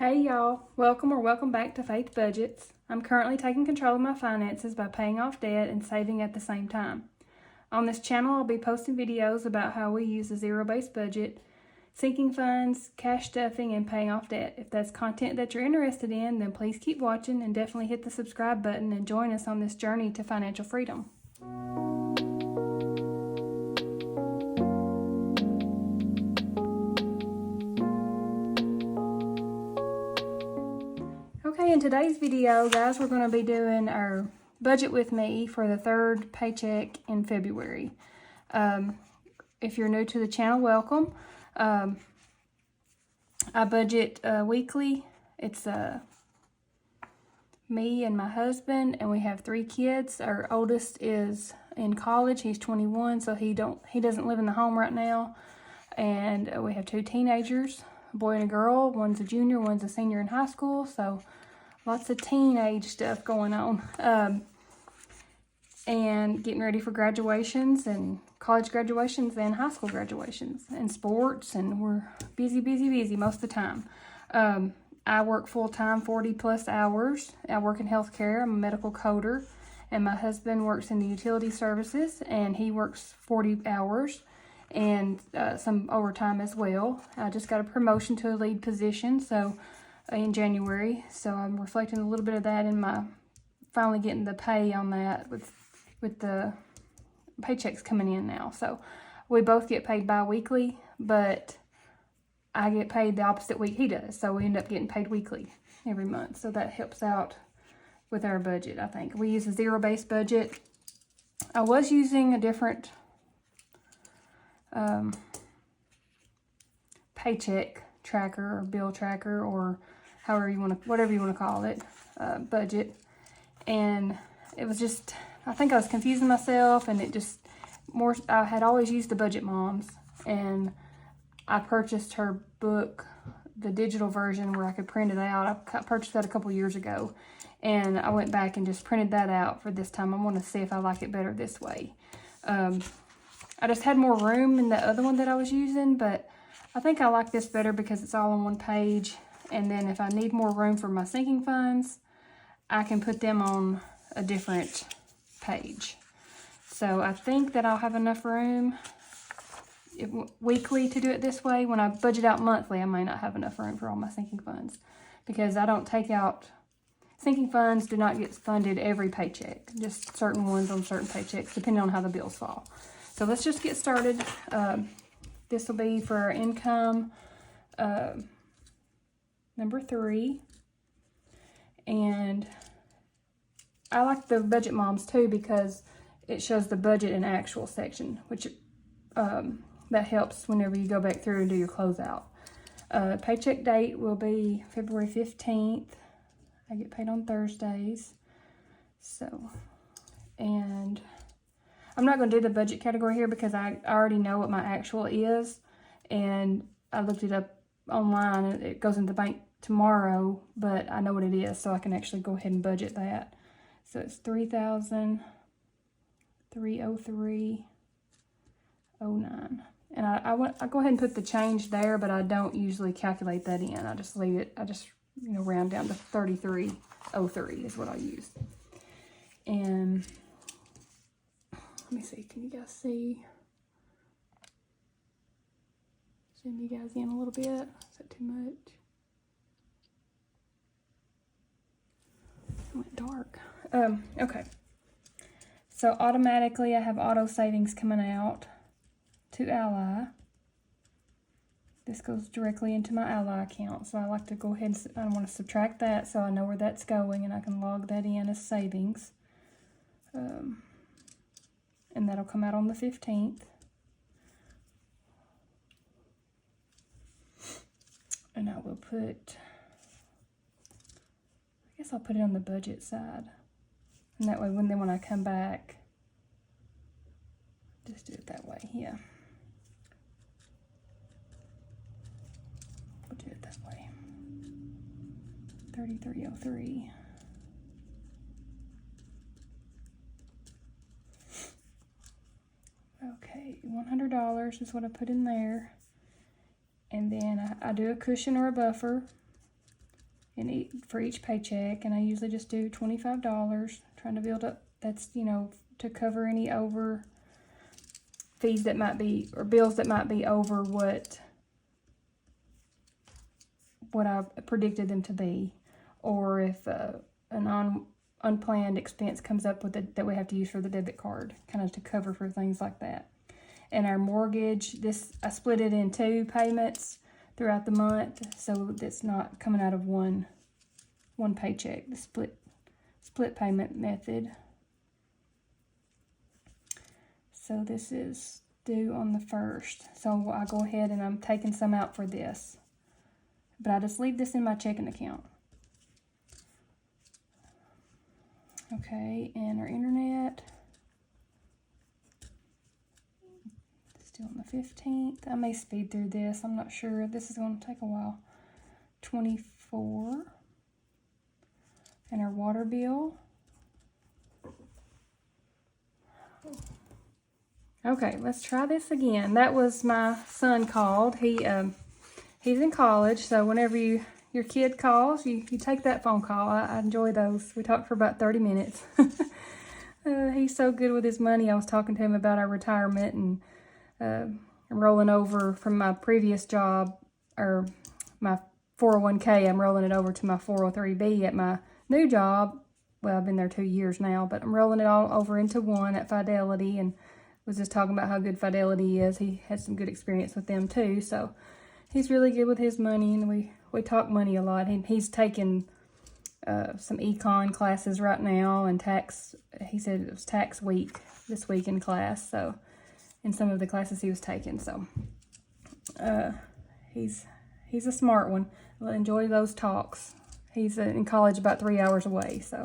Hey y'all, welcome back to Faith Budgets. I'm currently taking control of my finances by paying off debt and saving at the same time. On this channel, I'll be posting videos about how we use a zero-based budget, sinking funds, cash stuffing, and paying off debt. If that's content that you're interested in, then please keep watching and definitely hit the subscribe button and join us on this journey to financial freedom. Okay, in today's video, guys, we're going to be doing our budget with me for the third paycheck in February. If you're new to the channel, welcome. I budget weekly. It's me and my husband, and we have 3 kids. Our oldest is in college. He's 21, so he doesn't live in the home right now. And we have 2 teenagers, a boy and a girl. One's a junior, one's a senior in high school. So lots of teenage stuff going on. And getting ready for graduations and college graduations and high school graduations and sports, and we're busy most of the time. I work full-time, 40+ hours. I work in healthcare. I'm a medical coder, and my husband works in the utility services, and he works 40 hours and some overtime as well. I just got a promotion to a lead position, so in January, so I'm reflecting a little bit of that in my finally getting the pay on that with the paychecks coming in now. So we both get paid bi-weekly, but I get paid the opposite week he does, so we end up getting paid weekly every month. So that helps out with our budget. I think we use a zero-based budget. I was using a different paycheck tracker or bill tracker, or whatever you want to call it, budget, and it was just, I think I was confusing myself, and I had always used the Budget Moms, and I purchased her book, the digital version where I could print it out. I purchased that a couple years ago, and I went back and just printed that out for this time. I want to see if I like it better this way. I just had more room in the other one that I was using, but I think I like this better because it's all on one page. And then if I need more room for my sinking funds, I can put them on a different page. So I think that I'll have enough room weekly to do it this way. When I budget out monthly, I may not have enough room for all my sinking funds, because I don't take out, sinking funds do not get funded every paycheck, just certain ones on certain paychecks, depending on how the bills fall. So let's just get started. This will be for our income, number 3. And I like the Budget Moms too because it shows the budget and actual section, which that helps whenever you go back through and do your closeout. Paycheck date will be February 15th. I get paid on Thursdays. So, and I'm not going to do the budget category here because I already know what my actual is, and I looked it up online, and it goes in the bank tomorrow, but I know what it is, so I can actually go ahead and budget that. So it's $3,303.09, and I go ahead and put the change there, but I don't usually calculate that in. I just leave it. I just round down to 3303 is what I use. And let me see, can you guys see? Zoom you guys in a little bit. Is that too much? It went dark. Okay. So automatically I have auto savings coming out to Ally. This goes directly into my Ally account. So I like to go ahead and I want to subtract that so I know where that's going, and I can log that in as savings. And that'll come out on the 15th. And I will put, I guess I'll put it on the budget side. And that way when I come back, just do it that way, yeah. We'll do it that way. 3303. Okay, $100 is what I put in there. And then I do a cushion or a buffer for each paycheck, and I usually just do $25, trying to build up. That's, you know, to cover any over fees that might be, or bills that might be over what I predicted them to be, or if an unplanned expense comes up with it that we have to use for the debit card, kind of to cover for things like that. And our mortgage, I split it in 2 payments throughout the month, so that's not coming out of one paycheck. The split payment method. So this is due on the 1st. So I go ahead and I'm taking some out for this. But I just leave this in my checking account. Okay, and our internet. Still on the 15th. I may speed through this. I'm not sure. This is going to take a while. 24. And our water bill. Okay, let's try this again. That was my son called. He's in college, so whenever your kid calls, you take that phone call. I enjoy those. We talked for about 30 minutes. He's so good with his money. I was talking to him about our retirement and I'm rolling over from my previous job, or my 401k. I'm rolling it over to my 403b at my new job. Well, I've been there 2 years now, but I'm rolling it all over into one at Fidelity, and was just talking about how good Fidelity is. He had some good experience with them too, so he's really good with his money, and we talk money a lot. He's taking some econ classes right now, and tax. He said it was tax week this week in class, so in some of the classes he was taking. So he's a smart one. I'll enjoy those talks. He's in college about 3 hours away, so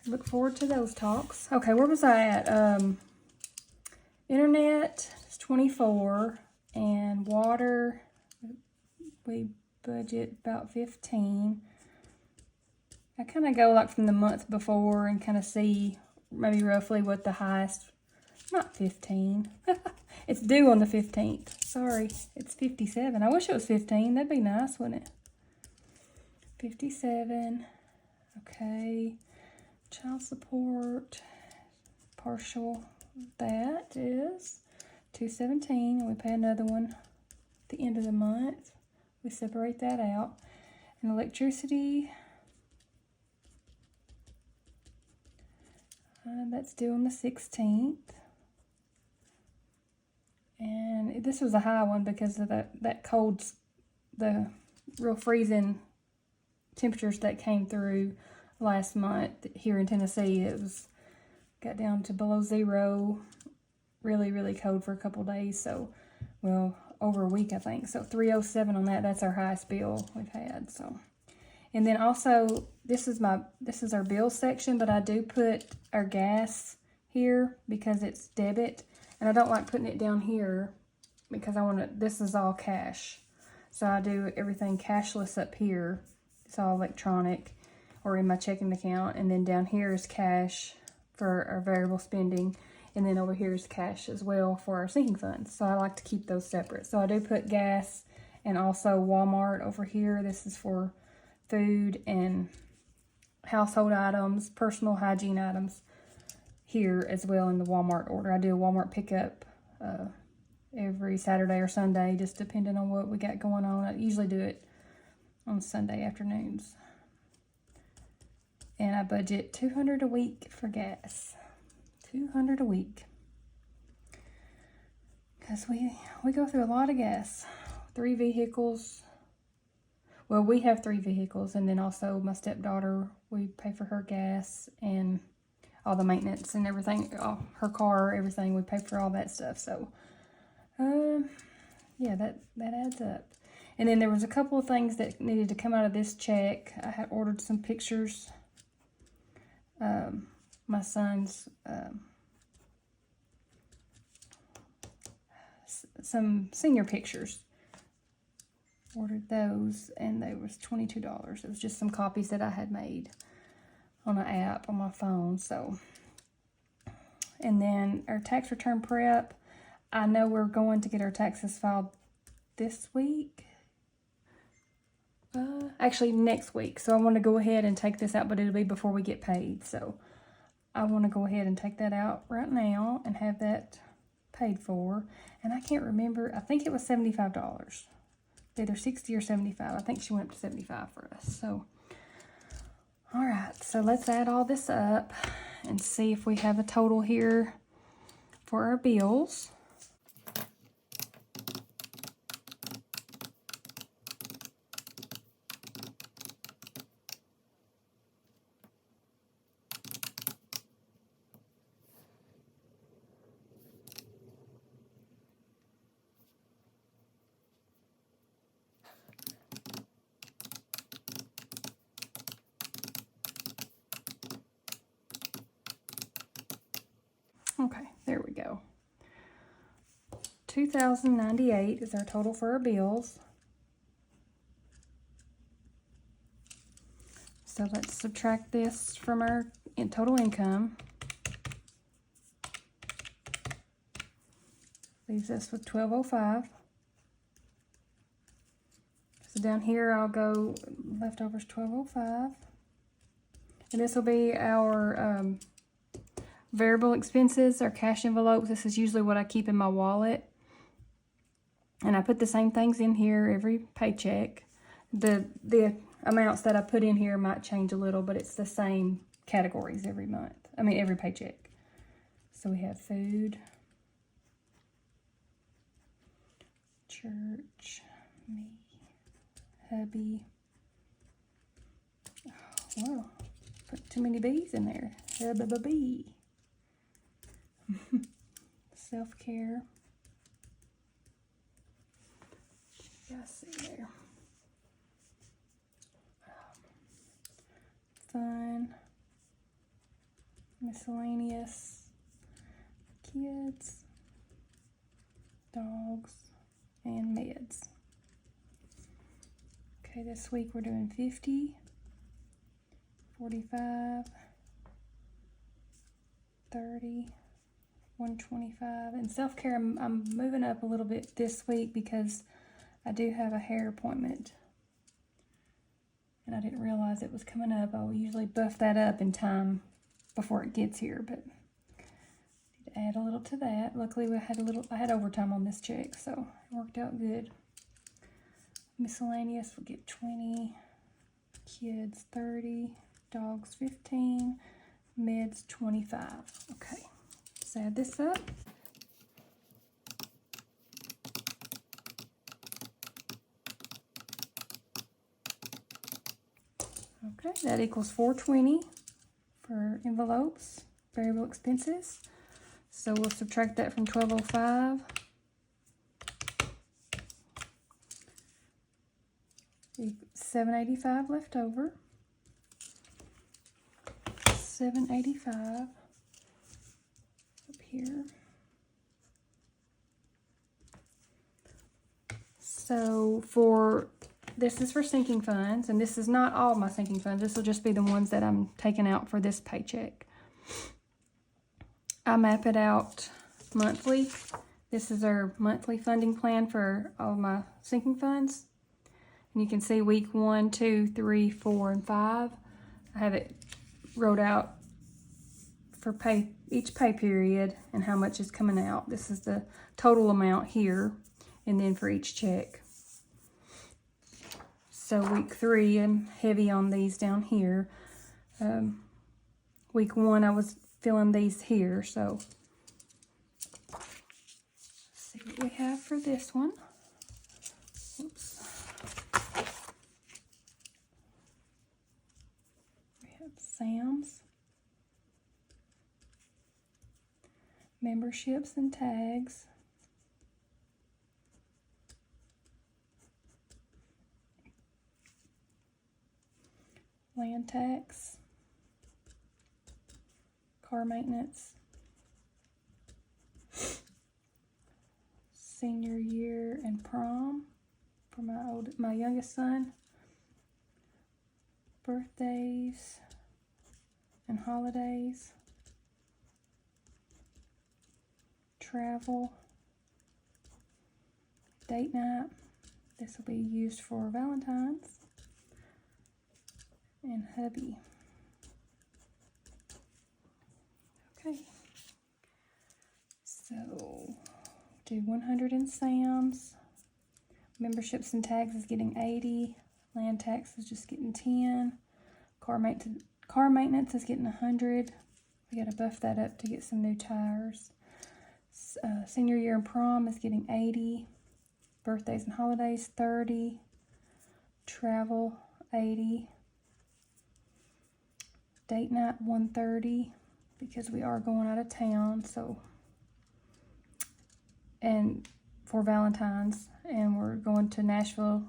look forward to those talks. Okay, where was I at? Internet is 24, and water, we budget about 15. I kind of go like from the month before and kind of see maybe roughly what the highest, not 15. It's due on the 15th. Sorry, it's 57. I wish it was 15. That'd be nice, wouldn't it? 57. Okay. Child support, partial. That is $217, and we pay another one at the end of the month. We separate that out. And electricity, that's due on the 16th. And this was a high one because of that cold, the real freezing temperatures that came through last month here in Tennessee. It got down to below 0, really, really cold for a couple days. So, well, over a week, I think. So $307 on that. That's our highest bill we've had. So, and then also this is our bill section, but I do put our gas here because it's debit, and I don't like putting it down here because this is all cash. So I do everything cashless up here. It's all electronic or in my checking account, and then down here is cash for our variable spending, and then over here is cash as well for our sinking funds. So I like to keep those separate. So I do put gas and also Walmart over here. This is for food and household items, personal hygiene items here as well in the Walmart order. I do a Walmart pickup every Saturday or Sunday, just depending on what we got going on. I usually do it on Sunday afternoons. And I budget $200 a week for gas. $200 a week. Because we go through a lot of gas. 3 vehicles. Well, we have 3 vehicles, and then also my stepdaughter, we pay for her gas and all the maintenance and everything. Her car, everything, we pay for all that stuff. So, yeah, that adds up. And then there was a couple of things that needed to come out of this check. I had ordered some pictures. My son's some senior pictures. Ordered those, and they was $22. It was just some copies that I had made on an app on my phone. So, and then our tax return prep. I know we're going to get our taxes filed this week. actually next week. So I want to go ahead and take this out, but it'll be before we get paid. So I want to go ahead and take that out right now and have that paid for. And I can't remember, I think it was $75. Either 60 or 75. I think she went up to 75 for us. So, all right, so let's add all this up and see if we have a total here for our bills. Okay, there we go. $2,098 is our total for our bills. So let's subtract this from our total income. Leaves us with $1,205. So down here I'll go leftovers $1,205. And this will be our variable expenses, our cash envelopes. This is usually what I keep in my wallet. And I put the same things in here every paycheck. The amounts that I put in here might change a little, but it's the same categories every month. I mean, every paycheck. So we have food, church, me, hubby. Oh, whoa, put too many B's in there. Hubby. Self-care. Yeah, I see there. Fun. Miscellaneous. Kids. Dogs. And meds. Okay, this week we're doing 50, 45, 30, 125. And self-care, I'm moving up a little bit this week because I do have a hair appointment. And I didn't realize it was coming up. I will usually buff that up in time before it gets here, but need to add a little to that. Luckily I had overtime on this check, so it worked out good. Miscellaneous, we'll get 20, kids 30, dogs 15, meds 25. Okay, let's add this up. Okay, that equals $420 for envelopes, variable expenses. So we'll subtract that from $1,205. $785 left over. $785 up here. So this is for sinking funds, and this is not all my sinking funds. This will just be the ones that I'm taking out for this paycheck. I map it out monthly. This is our monthly funding plan for all my sinking funds. And you can see week 1, 2, 3, 4, and 5. I have it wrote out for each pay period and how much is coming out. This is the total amount here, and then for each check. So week 3, I'm heavy on these down here. Week 1, I was filling these here. So let's see what we have for this one. Oops. We have Sam's, memberships and tags, land tax, car maintenance, senior year and prom for my youngest son, birthdays and holidays, travel, date night. This will be used for Valentine's. hubby. Okay. So, do 100 in Sam's. Memberships and tags is getting 80. Land tax is just getting 10. Car maintenance is getting 100. We got to buff that up to get some new tires. Senior year and prom is getting 80. Birthdays and holidays, 30. Travel, 80. Date night, 130, because we are going out of town, so. And for Valentine's, and we're going to Nashville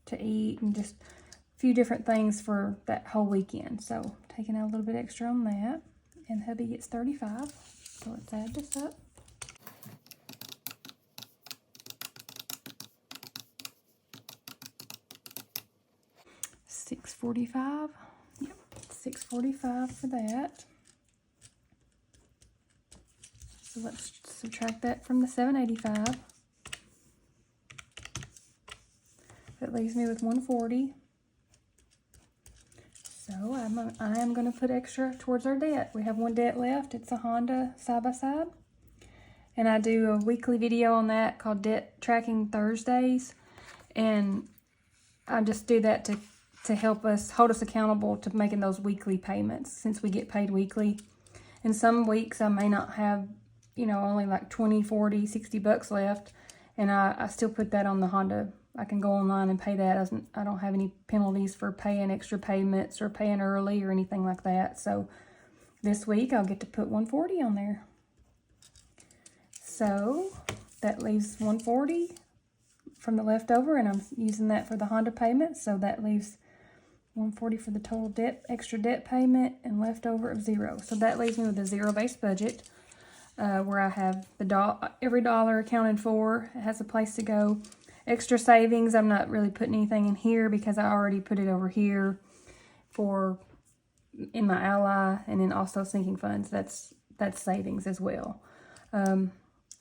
to eat and just a few different things for that whole weekend. So taking out a little bit extra on that, and hubby gets 35. So let's add this up. $645. Yep, $645 for that. So let's subtract that from the $785. That leaves me with $140. So I am going to put extra towards our debt. We have one debt left. It's a Honda side-by-side. And I do a weekly video on that called Debt Tracking Thursdays. And I just do that to help us, hold us accountable to making those weekly payments, since we get paid weekly. And some weeks I may not have, you know, only like 20, 40, 60 bucks left. And I still put that on the Honda. I can go online and pay that. I don't have any penalties for paying extra payments or paying early or anything like that. So this week I'll get to put $140 on there. So that leaves $140 from the leftover, and I'm using that for the Honda payment. So that leaves $140 for the total extra debt payment, and leftover of $0. So that leaves me with a zero-based budget, where I have every dollar accounted for. It has a place to go. Extra savings, I'm not really putting anything in here because I already put it over here in my ally, and then also sinking funds. That's savings as well. I'm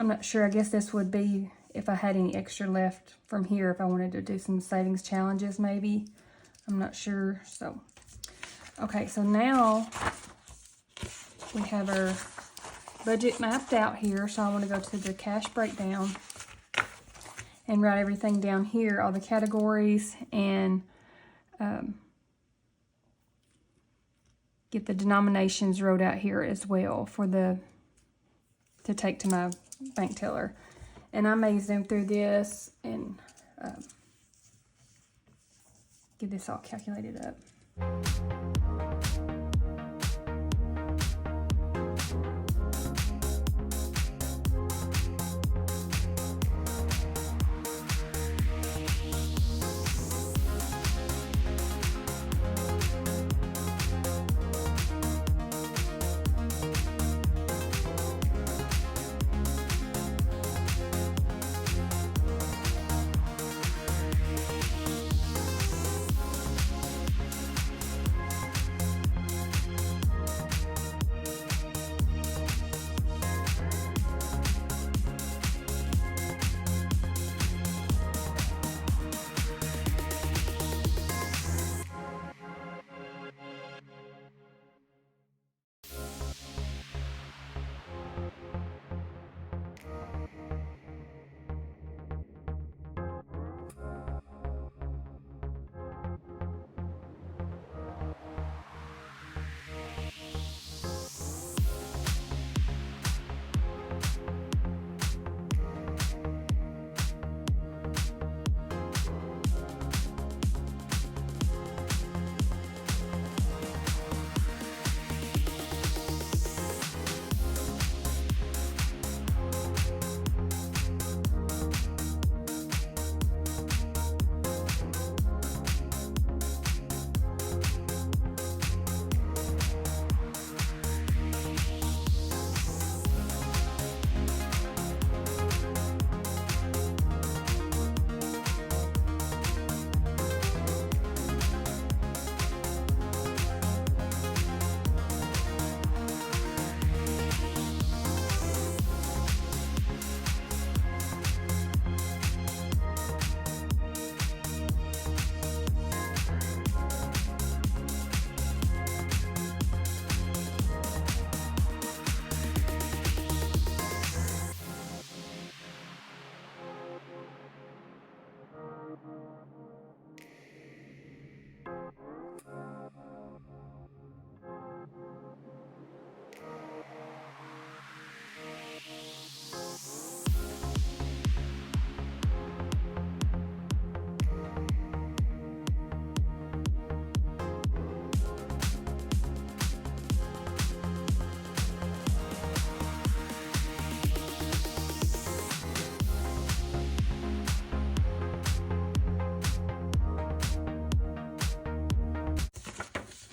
not sure. I guess this would be if I had any extra left from here, if I wanted to do some savings challenges maybe. I'm not sure. So, okay, so now we have our budget mapped out here. So I want to go to the cash breakdown and write everything down here, all the categories, and get the denominations wrote out here as well to take to my bank teller. And I may zoom through this and get this all calculated up.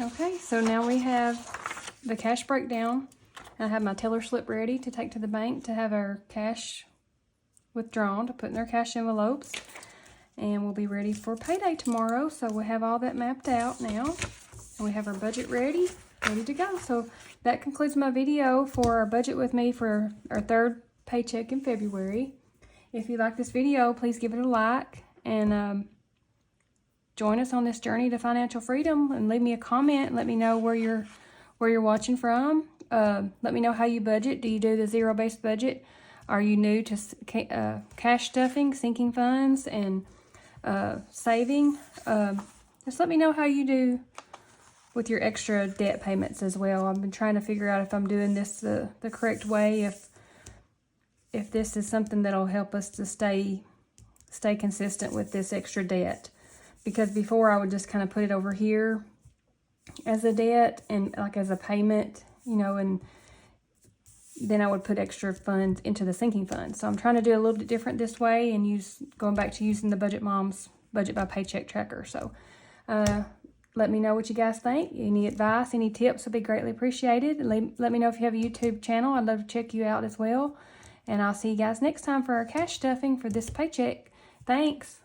Okay, so now we have the cash breakdown. I have my teller slip ready to take to the bank to have our cash withdrawn to put in their cash envelopes. And we'll be ready for payday tomorrow. So we have all that mapped out now. And we have our budget ready to go. So that concludes my video for our budget with me for our third paycheck in February. If you like this video, please give it a like and join us on this journey to financial freedom, and leave me a comment and let me know where you're watching from. Let me know how you budget. Do you do the zero-based budget? Are you new to cash stuffing, sinking funds, and saving? Just let me know how you do with your extra debt payments as well. I've been trying to figure out if I'm doing this the correct way, if this is something that'll help us to stay consistent with this extra debt. Because before I would just kind of put it over here as a debt and like as a payment, you know, and then I would put extra funds into the sinking fund. So I'm trying to do a little bit different this way and going back to using the Budget Mom's Budget by Paycheck tracker. So let me know what you guys think. Any advice, any tips would be greatly appreciated. And let me know if you have a YouTube channel. I'd love to check you out as well. And I'll see you guys next time for our cash stuffing for this paycheck. Thanks.